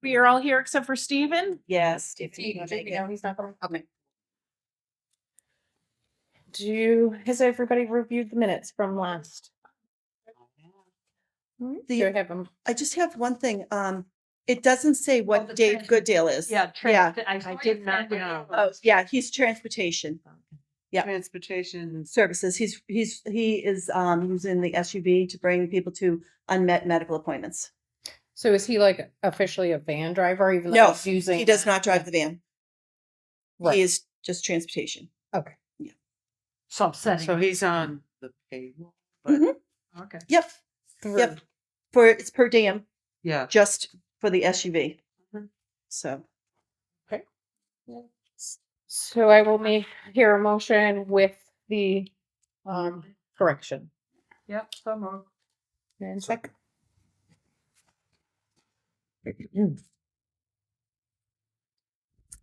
We are all here except for Steven. Yes. No, he's not coming. Okay. Has everybody reviewed the minutes from last? Do I have them? I just have one thing. It doesn't say what Dave Gooddale is. Yeah, I did not know. Oh, yeah, he's transportation. Yeah. Transportation. Services. He is using the SUV to bring people to unmet medical appointments. So is he like officially a van driver, even though No, he's using? he does not drive the van. Right. He is just transportation. Okay. Yeah. So upsetting. So he's on the payroll. But Mhm. okay. Yep. Yep. It's per diem, Yeah. just for the SUV. Mhm. So. Okay. So I will hear a motion with the correction. Yep. So moved. And second.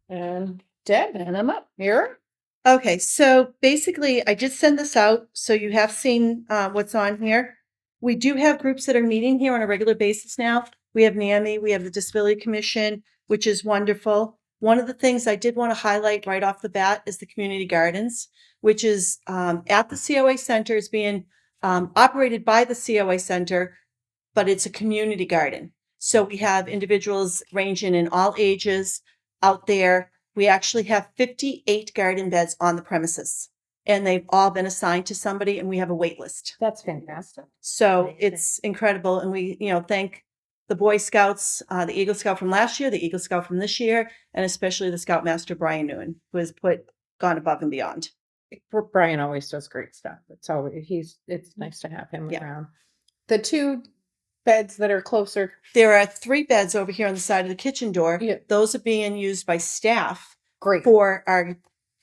And Deb, and I'm up here. Okay, so basically, I did send this out, so you have seen what's on here. We do have groups that are meeting here on a regular basis now. We have NAMI, we have the Disability Commission, which is wonderful. One of the things I did want to highlight right off the bat is the community gardens, which is at the COA Center, is being operated by the COA Center, but it's a community garden. So we have individuals ranging in all ages out there. We actually have 58 garden beds on the premises, and they've all been assigned to somebody, and we have a wait list. That's fantastic. So Amazing. it's incredible. And we, thank the Boy Scouts, the Eagle Scout from last year, the Eagle Scout from this year, and especially the Scoutmaster Brian Nguyen, who has gone above and beyond. Brian always does great stuff. It's nice to have him Yeah. around. The two beds that are closer. There are 3 beds over here on the side of the kitchen door. Yeah. Those are being used by staff Great. for our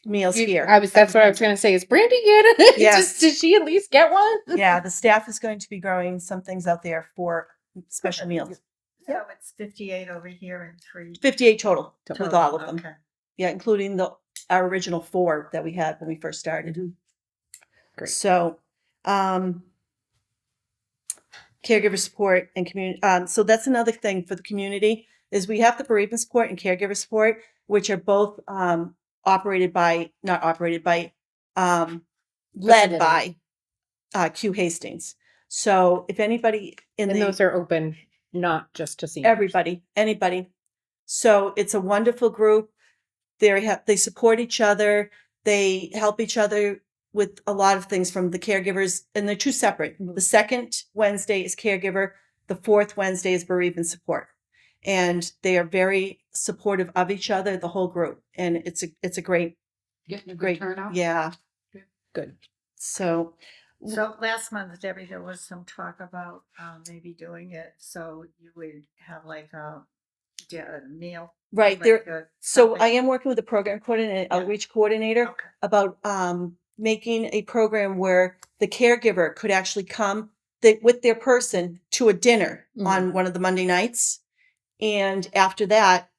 meals here. That's what I was going to say. Is Brandy good? Yes. Did she at least get one? Yeah, the staff is going to be growing some things out there for special meals. So it's 58 over here and 3. 58 total with all of them. Okay. Yeah, including our original 4 that we had when we first started. Great. So, caregiver support and community. So that's another thing for the community is we have the bereavement support and caregiver support, which are both led by Q Hastings. So if anybody And those are open not just to seniors. anybody. So it's a wonderful group. They support each other. They help each other with a lot of things from the caregivers, and they're 2 separate. The second Wednesday is caregiver. The 4th Wednesday is bereavement support. And they are very supportive of each other, the whole group. And it's a great, Getting a great turnout. Yeah. Good. So last month, Debbie, there was some talk about maybe doing it so you would have like a meal. right like there. a So something. I am working with the program coordinator, Yeah. outreach coordinator Okay. about making a program where the caregiver could actually come with their person to a dinner on one of the Monday nights. And after that,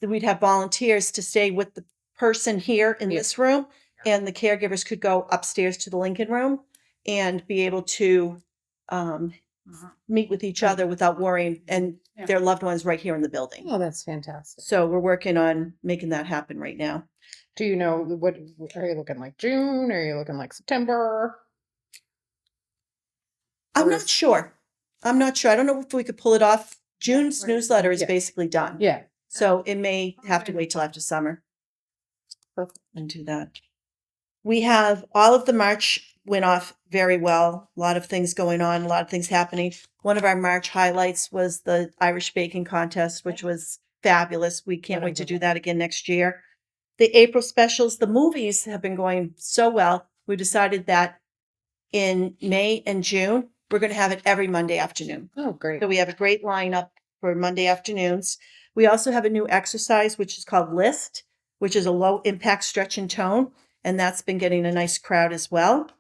we'd have volunteers to stay with the person here in this room, and the caregivers could go upstairs to the Lincoln room and be able to meet with each other without worrying, and their loved ones right here in the building. Oh, that's fantastic. So we're working on making that happen right now. Do you know what are you looking like? June? Are you looking like September? I'm not sure. I don't know if we could pull it off. June's Right. newsletter is Yeah. basically done. Yeah. So it may have to wait till after summer. Perfect. And do that. We have all of the March went off very well. A lot of things going on, a lot of things happening. One of our March highlights was the Irish baking contest, which was fabulous. We can't wait to do that again next year. The April specials, the movies have been going so well. We decided that in May and June, we're going to have it every Monday afternoon. Oh, great. So we have a great lineup for Monday afternoons. We also have a new exercise, which is called LIST, which is a low impact stretch and tone. And that's been getting a nice crowd as well.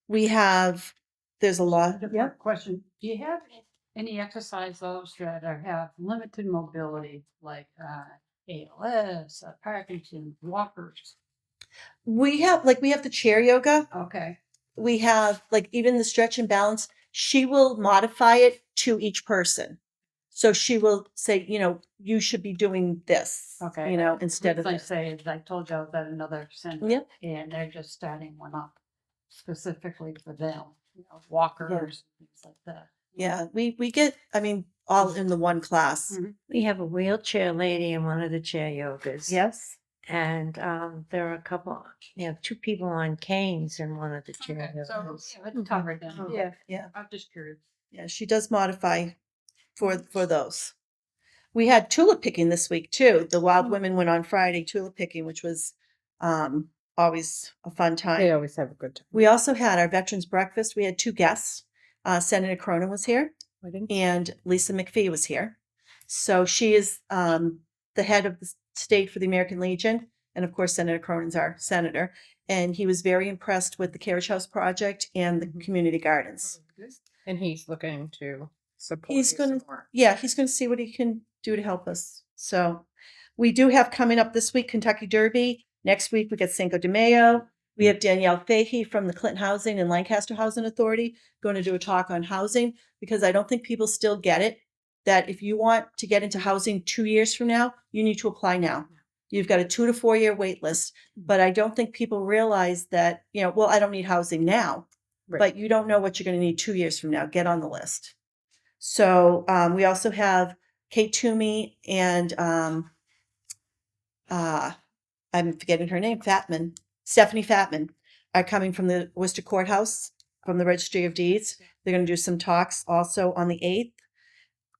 There's a lot. Yeah. Question. Do you have any exercise those that have limited mobility, like ALS, Parkinson's, walkers? We have the chair yoga. Okay. We have even the stretch and balance. She will modify it to each person. So she will say, you should be doing this, Okay. instead of I this. say, I told you I was at another center. Yep. And they're just starting one up specifically for them, walkers, things like that. Yeah, we get, all in the one class. Mhm. We have a wheelchair lady in one of the chair yogas. Yes. And there are a couple, 2 people on canes in one of the chair Okay, so yogas. yeah, it's covered then. Yeah. Yeah. I'm just curious. Yeah, she does modify for those. We had tulip picking this week too. The Wild Women went on Friday tulip picking, which was always a fun time. They always have a good time. We also had our veterans breakfast. We had 2 guests. Senator Cronin was here and Lisa McPhee was here. So she is the head of the state for the American Legion. And of course, Senator Cronin's our senator. And he was very impressed with the Carriage House project and the community gardens. And he's looking to support. He's you going some to, more. he's going to see what he can do to help us. So we do have coming up this week, Kentucky Derby. Next week, we get Cinco de Mayo. We have Danielle Fahey from the Clinton Housing and Lancaster Housing Authority going to do a talk on housing, because I don't think people still get it, that if you want to get into housing 2 years from now, you need to apply now. You've got a 2 to 4 year wait list, but I don't think people realize that, well, I don't need housing now, Right. but you don't know what you're going to need 2 years from now. Get on the list. So we also have Kate Toomey and I'm forgetting her name, Stephanie Fatman are coming from the Worcester Courthouse from the Registry of Deeds. They're going to do some talks also on the 8th.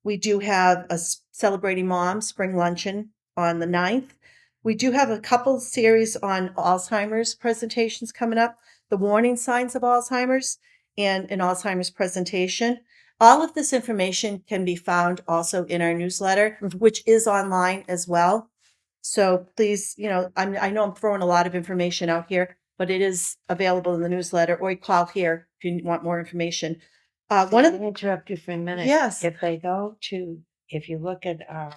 We do have a Celebrating Mom spring luncheon on the 9th. We do have a couple series on Alzheimer's presentations coming up, the warning signs of Alzheimer's and an Alzheimer's presentation. All of this information can be found also in our newsletter, which is online as well. So please, I know I'm throwing a lot of information out here, but it is available in the newsletter, or you call here if you want more information. One of Can I interrupt you for a minute? Yes. If you look at our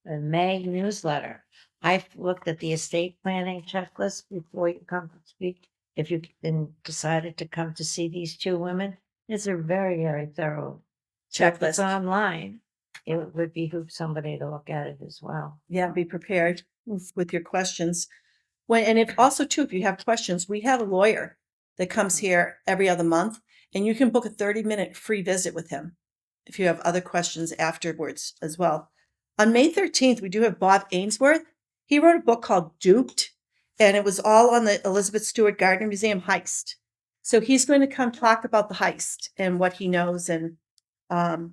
the May newsletter, I've looked at the estate planning checklist before you come to speak. If you've been decided to come to see these 2 women, it's a very, very thorough So if it's checklist. online. It would behoove somebody to look at it as well. Yeah, be prepared with your questions. And if you have questions, we have a lawyer that comes here every other month, and you can book a 30-minute free visit with him if you have other questions afterwards as well. On May 13th, we do have Bob Ainsworth. He wrote a book called Duped, and it was all on the Elizabeth Stewart Gardner Museum heist. So he's going to come talk about the heist and what he knows and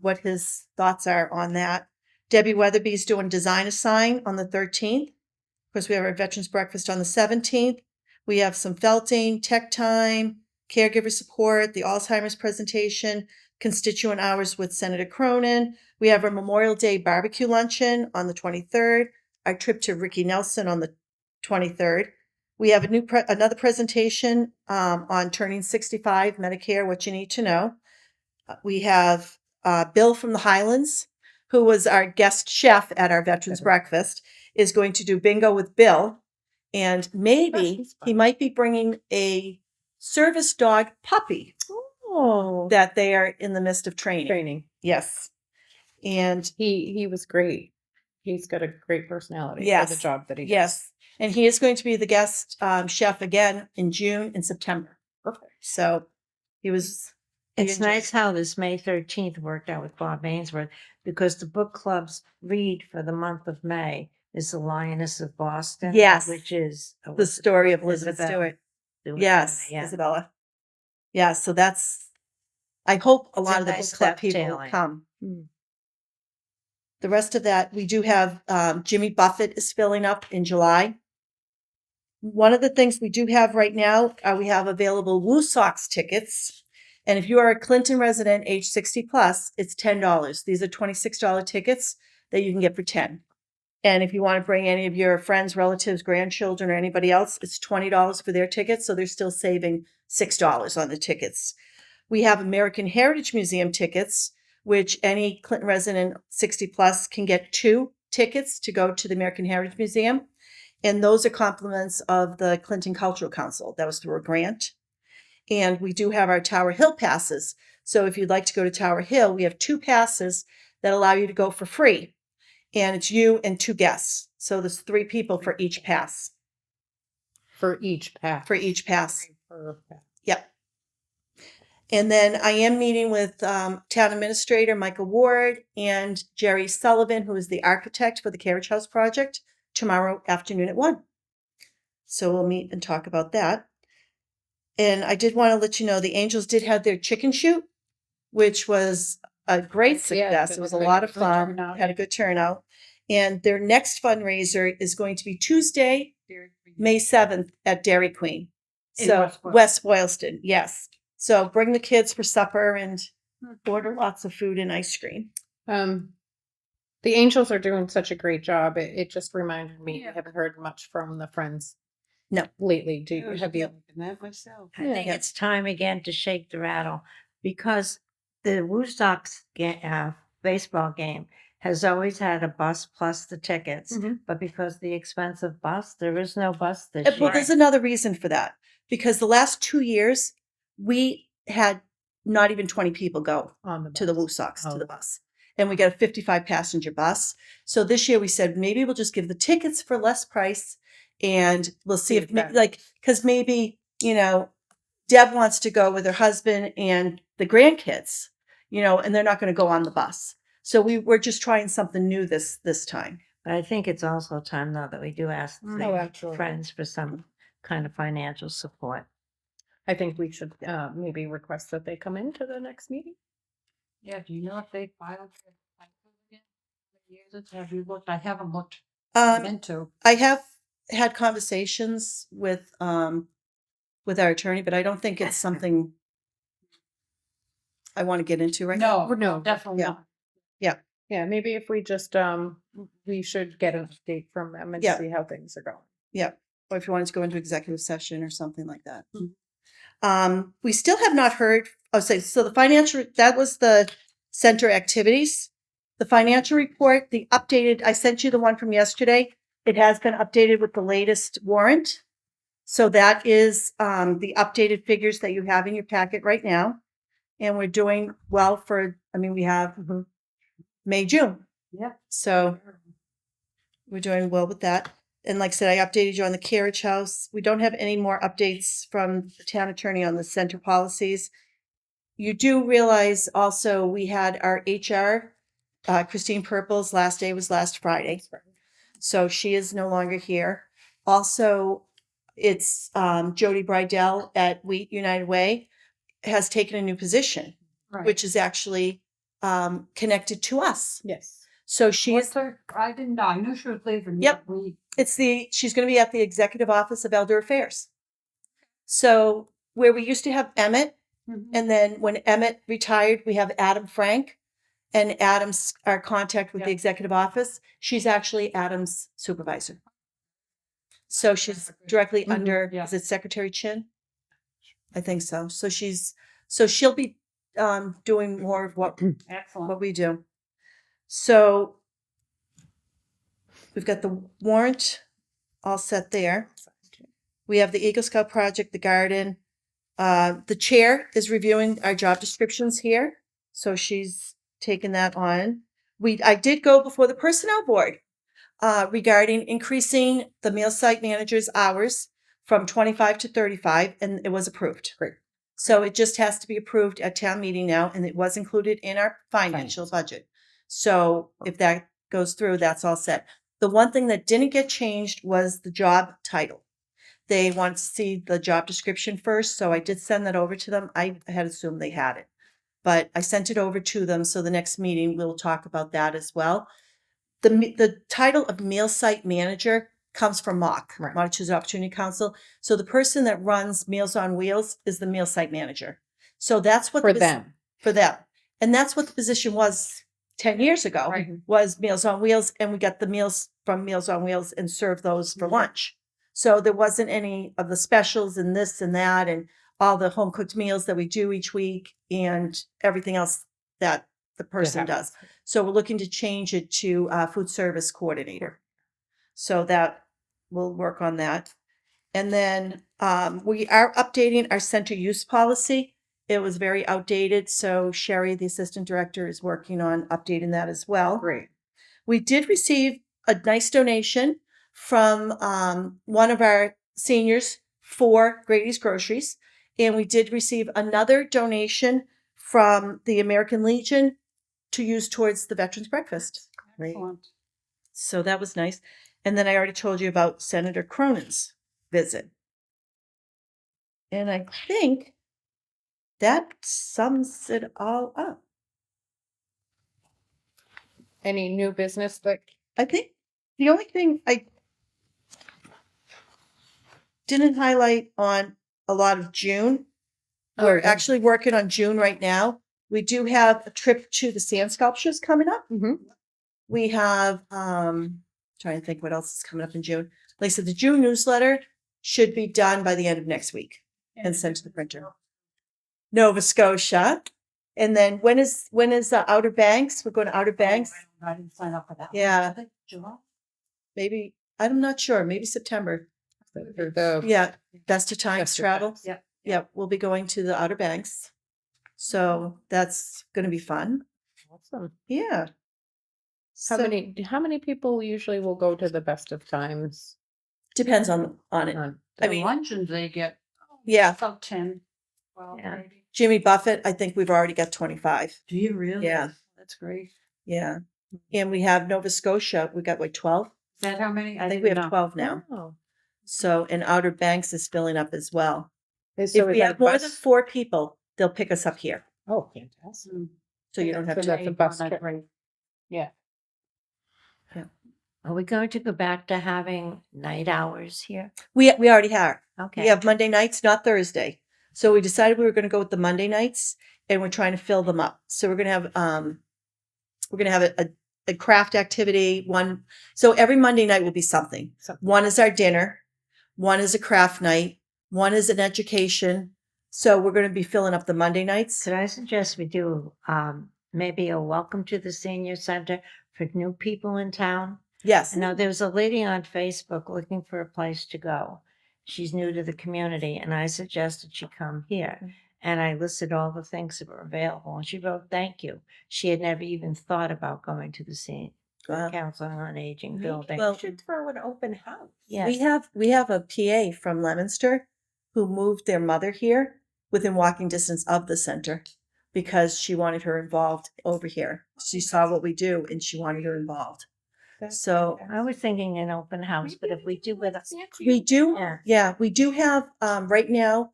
what his thoughts are on that. Debbie Weatherby's doing Design a Sign on the 13th. Of course, we have our Veterans Breakfast on the 17th. We have some felting, tech time, caregiver support, the Alzheimer's presentation, constituent hours with Senator Cronin. We have our Memorial Day barbecue luncheon on the 23rd, our trip to Ricky Nelson on the 23rd. We have another presentation on turning 65, Medicare, what you need to know. We have Bill from the Highlands, who was our guest chef at our Veterans Breakfast, is going to do bingo with Bill. And maybe he might be bringing a service dog puppy Oh, that they are in the midst of training. training. Yes. And He was great. He's got a great personality for Yes. the job that he does. yes, and he is going to be the guest chef again in June and September. Perfect. So he was. It's enjoyed nice how this May 13th worked out with Bob Ainsworth, because the book club's read for the month of May is The Lioness of Boston. Yes. Which is the story of Elizabeth Isabel Stewart. Stewart. Yes, Yeah. Isabella. Yeah, so that's, I hope a It's lot a of the nice book club people will dovetailing. come. Mm. The rest of that, we do have Jimmy Buffett is filling up in July. One of the things we do have right now, we have available Woo Sox tickets. And if you are a Clinton resident age 60 plus, it's $10. These are $26 tickets that you can get for 10. And if you want to bring any of your friends, relatives, grandchildren, or anybody else, it's $20 for their tickets. So they're still saving $6 on the tickets. We have American Heritage Museum tickets, which any Clinton resident 60 plus can get 2 tickets to go to the American Heritage Museum. And those are compliments of the Clinton Cultural Council. That was through a grant. And we do have our Tower Hill passes. So if you'd like to go to Tower Hill, we have 2 passes that allow you to go for free. And it's you and 2 guests. So there's 3 people for each pass. For each pass. For each pass. Per pass. Yep. And then I am meeting with Town Administrator Michael Ward and Jerry Sullivan, who is the architect for the Carriage House project, tomorrow afternoon at 1. So we'll meet and talk about that. And I did want to let you know the Angels did have their chicken shoot, which was a great Yeah, success. It was a lot of good fun. turnout. Had a good turnout. And their next fundraiser is going to be Tuesday, May 7th at Dairy Queen. In So West Boylston. West Boylston, yes. So bring the kids for supper and order lots of food and ice cream. The Angels are doing such a great job. It just reminded me, Yeah. I haven't heard much from the Friends. No. Lately. Do I you was have you? thinking that myself. I think Yeah. it's time again to shake the rattle because the Woostocks baseball game has always had a bus plus the tickets, Mhm. but because the expensive bus, there is no bus this Well, year. there's another reason for that. Because the last 2 years, we had not even 20 people go On the to the bus. Woosocks, to Oh. the bus. And we got a 55 passenger bus. So this year we said, maybe we'll just give the tickets for less price and we'll see if, that- because maybe, Deb wants to go with her husband and the grandkids, and they're not going to go on the bus. So we're just trying something new this time. But I think it's also time though that we do ask Oh, the absolutely. Friends for some kind of financial support. I think we should maybe request that they come into the next meeting. Yeah, do you know if they filed their taxes again? Have you looked? I haven't looked Um, into. I have had conversations with our attorney, but I don't think it's something I want to get into right now. No, No, definitely yeah. not. Yeah, maybe if we just we should get an update from them and Yeah. see how things are going. Or if you wanted to go into executive session or something like that. We still have not heard, so the financial, that was the center activities. The financial report, the updated, I sent you the one from yesterday. It has been updated with the latest warrant. So that is the updated figures that you have in your packet right now. And we're doing well we have May, June. Yeah. So we're doing well with that. And like I said, I updated you on the carriage house. We don't have any more updates from the town attorney on the center policies. You do realize also we had our HR, Christine Purple's last day was last Friday. So she is no longer here. Also, it's Jody Brydell at Wheat United Way has taken a new position, Right. which is actually connected to us. Yes. So she's What's her? I didn't know. I knew she was leaving. Yep. We, she's going to be at the executive office of Elder Affairs. So where we used to have Emmett, and then when Emmett retired, we have Adam Frank, and Adam's our contact with the Yeah. executive office. She's actually Adam's supervisor. So she's directly Mhm. under, Yeah. is it Secretary Chin? I think so. So she'll be doing more of what excellent. we do. So we've got the warrant all set there. We have the Eagle Scout project, the garden. The chair is reviewing our job descriptions here. So she's taken that on. I did go before the personnel board regarding increasing the meal site manager's hours from 25 to 35, and it was approved. Great. So it just has to be approved at town meeting now, and it was included in our financial budget. So if that goes through, that's all set. The one thing that didn't get changed was the job title. They wanted to see the job description first, so I did send that over to them. I had assumed they had it, but I sent it over to them. So the next meeting, we'll talk about that as well. The title of meal site manager comes from MOC, Right. Montezuma Opportunity Council. So the person that runs Meals on Wheels is the meal site manager. So that's what For the them. for them. And that's what the position was 10 years ago, Right. was Meals on Wheels. And we got the meals from Meals on Wheels and served those for lunch. So there wasn't any of the specials and this and that and all the home cooked meals that we do each week and everything else that the person does. So we're looking to change it to food service coordinator. So that we'll work on that. And then we are updating our center use policy. It was very outdated, so Sherry, the assistant director, is working on updating that as well. Great. We did receive a nice donation from one of our seniors for Grady's Groceries. And we did receive another donation from the American Legion to use towards the Veterans Breakfast. Excellent. So that was nice. And then I already told you about Senator Cronin's visit. And I think that sums it all up. Any new business that, I think the only thing I didn't highlight on a lot of June, we're Okay. actually working on June right now. We do have a trip to the sand sculptures coming up. Mhm. We have, trying to think what else is coming up in June. Like I said, the June newsletter should be done by the end of next week and sent to the printer. Nova Scotia. And then when is Outer Banks? We're going to Outer Banks. I didn't sign up for that. one. Yeah. I think July. Maybe, I'm not sure, maybe September. the Yeah, best of times Best of travel. times. Yep. Yep, we'll be going to the Outer Banks. So that's gonna be fun. awesome. Yeah. How So, how many people usually will go to the best of times? depends on it. on- I The mean, luncheons they get yeah, about 10. Well, Yeah. maybe. Jimmy Buffett, I think we've already got 25. Do you really? Yeah. That's great. Yeah. And we have Nova Scotia, we got like 12. Is that how many? I think we didn't have know. 12 now. Oh. So, and Outer Banks is filling up as well. So If is we that have a more than bus? 4 people, they'll pick us up here. Oh, fantastic. Mm. So you don't have So to. that's a Take bus on trip. break. Yeah. Are we going to go back to having night hours here? We already have. Okay. We have Monday nights, not Thursday. So we decided we were going to go with the Monday nights, and we're trying to fill them up. So we're going to have a craft activity one. So every Monday night will be something. Something. One is our dinner, one is a craft night, one is an education. So we're going to be filling up the Monday nights. Could I suggest we do maybe a welcome to the senior center for new people in town? Yes. Now, there was a lady on Facebook looking for a place to go. She's new to the community, and I suggested she come here. And I listed all the things that were available, and she wrote, "Thank you." She had never even thought about going to the Wow. Council on Aging building. Well, should throw an open house. Yes. we have a PA from Leominster who moved their mother here within walking distance of the center because she wanted her involved over here. She saw what we do and she wanted her involved. So I was thinking an open house, but if we do with us, we do, Yeah. yeah, we do have right now,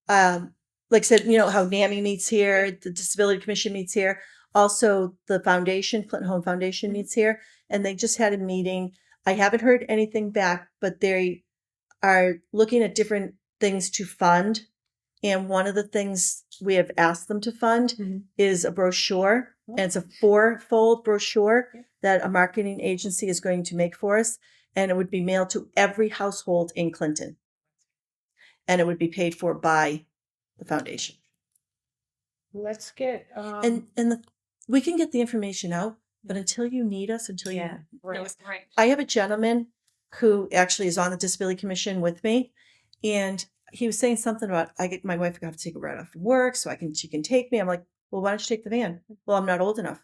like I said, you know how NAMI meets here, the Disability Commission meets here. Also, the foundation, Clinton Home Foundation meets here, and they just had a meeting. I haven't heard anything back, but they are looking at different things to fund. And one of the things we have asked them to fund Mhm. is a brochure. And it's a 4-fold brochure that a marketing agency is going to make for us. And it would be mailed to every household in Clinton. And it would be paid for by the foundation. Let's get, We can get the information out, but until you need us, until you Yeah. right. Right. I have a gentleman who actually is on the Disability Commission with me, and he was saying something about my wife got to take a ride off from work, so she can take me. I'm like, well, why don't you take the van? Well, I'm not old enough.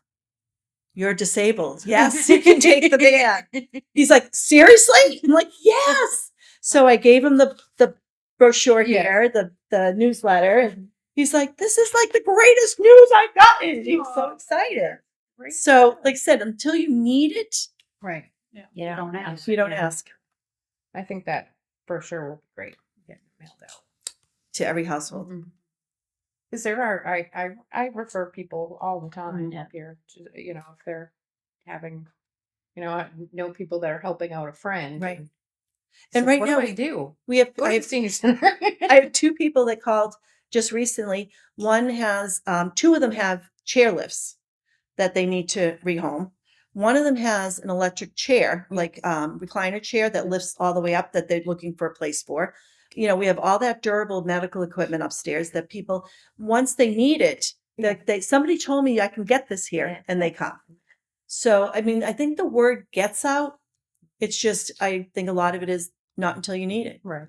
You're disabled. Yes, you can take the van. He's like, seriously? I'm like, yes. So I gave him the brochure here, the newsletter, and he's like, this is like the greatest news I've gotten. He was so excited. So, like I said, until you need it, Right. Yeah. You know, Don't ask. you don't Yeah. ask. I think that for sure will be great. Get mailed out. To every household. Because there are, I refer people all the time Yeah. up here to, you know, if they're having, you know, I know people that are helping out a friend. Right. And And right what now do I do? We have, Go I to the have, senior center. I have 2 people that called just recently. One has, 2 of them have chair lifts that they need to rehome. One of them has an electric chair, like recliner chair that lifts all the way up that they're looking for a place for. You know, we have all that durable medical equipment upstairs that people, once they need it, that somebody told me I can get this here, Yeah. and they come. So, I mean, I think the word gets out. It's just, I think a lot of it is not until you need it. Right.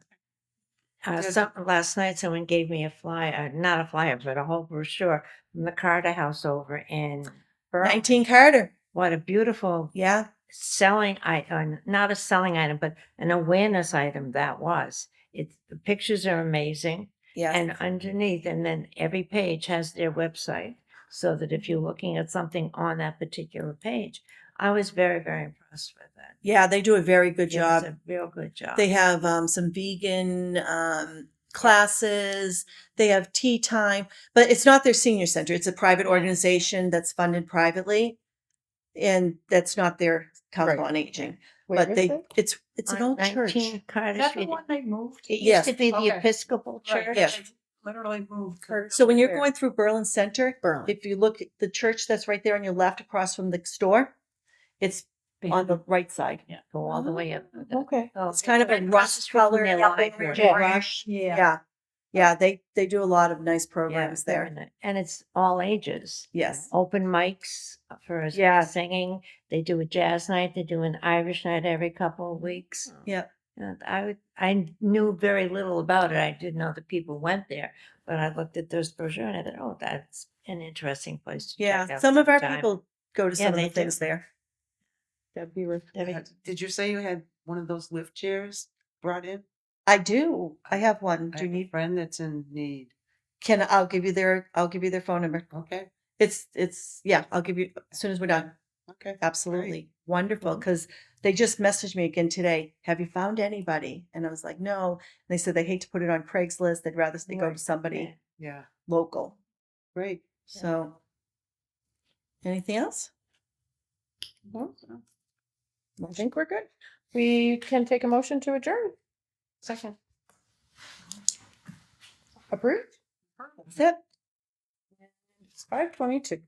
Last night, someone gave me a flyer, not a flyer, but a whole brochure from the Carter House over in Berlin. 19 Carter. What a beautiful Yeah. selling item, not a selling item, but an awareness item that was. The pictures are amazing. Yeah. And underneath, and then every page has their website, so that if you're looking at something on that particular page, I was very, very impressed with that. Yeah, they do a very good It was job. a real good job. They have some vegan classes. They have tea time, but it's not their senior center. It's a private organization that's funded privately, and that's not their Council Right. on Aging. Where But is it? it's an On old church. 19 Carter Is that the Street. one they moved? It Yes. used to be the Okay. Episcopal Right, Church. Yes. they Literally moved. So when you're Where? going through Berlin Center, Berlin. if you look at the church that's right there on your left across from the store, it's on the right side. Yeah, go all the way up. Okay. Oh, It's kind of a right across the rust street from color. their library. Yeah. Rush, yeah. Yeah. Yeah, they do a lot of nice Yeah, programs very there. nice. And it's all ages. Yes. Open mics for Yeah. singing. They do a jazz night. They do an Irish night every couple of weeks. Yeah. And I knew very little about it. I didn't know that people went there, but I looked at this brochure and I thought, oh, that's an interesting place to check Yeah. out Some of our sometime. people go to Yeah, some of they the do. things there. That'd be worth. Did you say you had one of those lift chairs brought in? I do. I have one. I Do you have a need friend that's in need. I'll give you their phone number. Okay, It's yeah, I'll give you as soon as we're done. okay. Absolutely. Wonderful. Mhm. Because they just messaged me again today. Have you found anybody? And I was like, no. And they said they hate to put it on Craigslist. They'd rather they go to Right, somebody Yeah, local. great. So anything else? I think we're good. We can take a motion to adjourn. Second. Approved? That's it. It's 5:22.